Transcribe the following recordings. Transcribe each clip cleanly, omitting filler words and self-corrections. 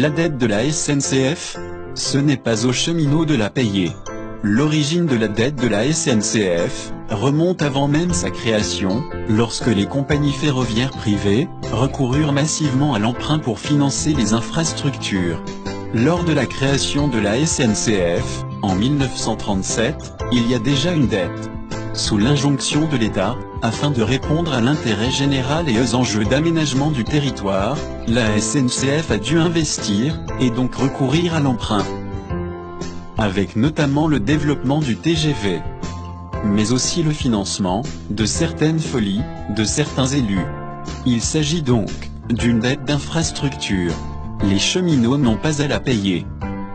La dette de la SNCF, ce n'est pas aux cheminots de la payer. L'origine de la dette de la SNCF remonte avant même sa création, lorsque les compagnies ferroviaires privées recoururent massivement à l'emprunt pour financer les infrastructures. Lors de la création de la SNCF, en 1937, il y a déjà une dette. Sous l'injonction de l'État, afin de répondre à l'intérêt général et aux enjeux d'aménagement du territoire, la SNCF a dû investir, et donc recourir à l'emprunt. Avec notamment le développement du TGV. Mais aussi le financement de certaines folies, de certains élus. Il s'agit donc d'une dette d'infrastructure. Les cheminots n'ont pas à la payer.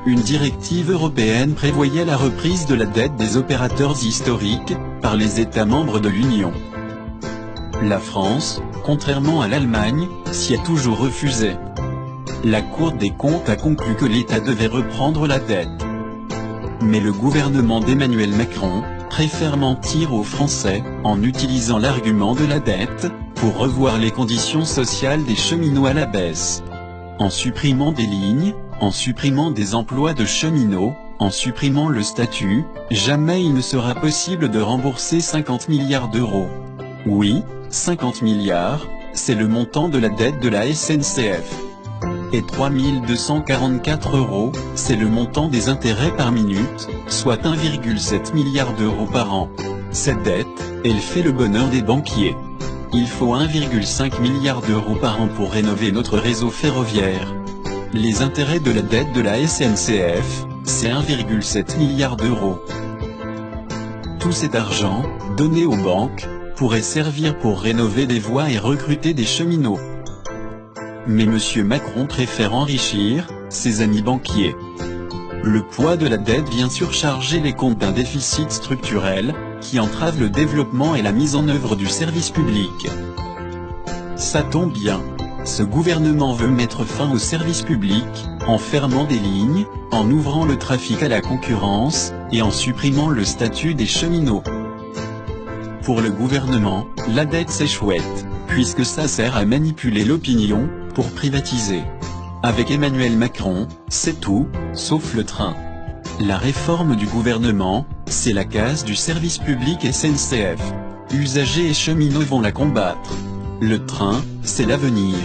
Une directive européenne prévoyait la reprise de la dette des opérateurs historiques, par les États membres de l'Union. La France, contrairement à l'Allemagne, s'y a toujours refusé. La Cour des comptes a conclu que l'État devait reprendre la dette. Mais le gouvernement d'Emmanuel Macron préfère mentir aux Français, en utilisant l'argument de la dette, pour revoir les conditions sociales des cheminots à la baisse. En supprimant des lignes, en supprimant des emplois de cheminots, en supprimant le statut, jamais il ne sera possible de rembourser 50 milliards d'euros. Oui, 50 milliards, c'est le montant de la dette de la SNCF. Et 3 244 €, c'est le montant des intérêts par minute, soit 1,7 milliard d'euros par an. Cette dette, elle fait le bonheur des banquiers. Il faut 1,5 milliard d'euros par an pour rénover notre réseau ferroviaire. Les intérêts de la dette de la SNCF, c'est 1,7 milliard d'euros. Tout cet argent, donné aux banques, pourrait servir pour rénover des voies et recruter des cheminots. Mais M. Macron préfère enrichir ses amis banquiers. Le poids de la dette vient surcharger les comptes d'un déficit structurel, qui entrave le développement et la mise en œuvre du service public. Ça tombe bien. Ce gouvernement veut mettre fin au service public, en fermant des lignes, en ouvrant le trafic à la concurrence, et en supprimant le statut des cheminots. Pour le gouvernement, la dette c'est chouette, puisque ça sert à manipuler l'opinion, pour privatiser. Avec Emmanuel Macron, c'est tout, sauf le train. La réforme du gouvernement, c'est la casse du service public SNCF. Usagers et cheminots vont la combattre. Le train, c'est l'avenir.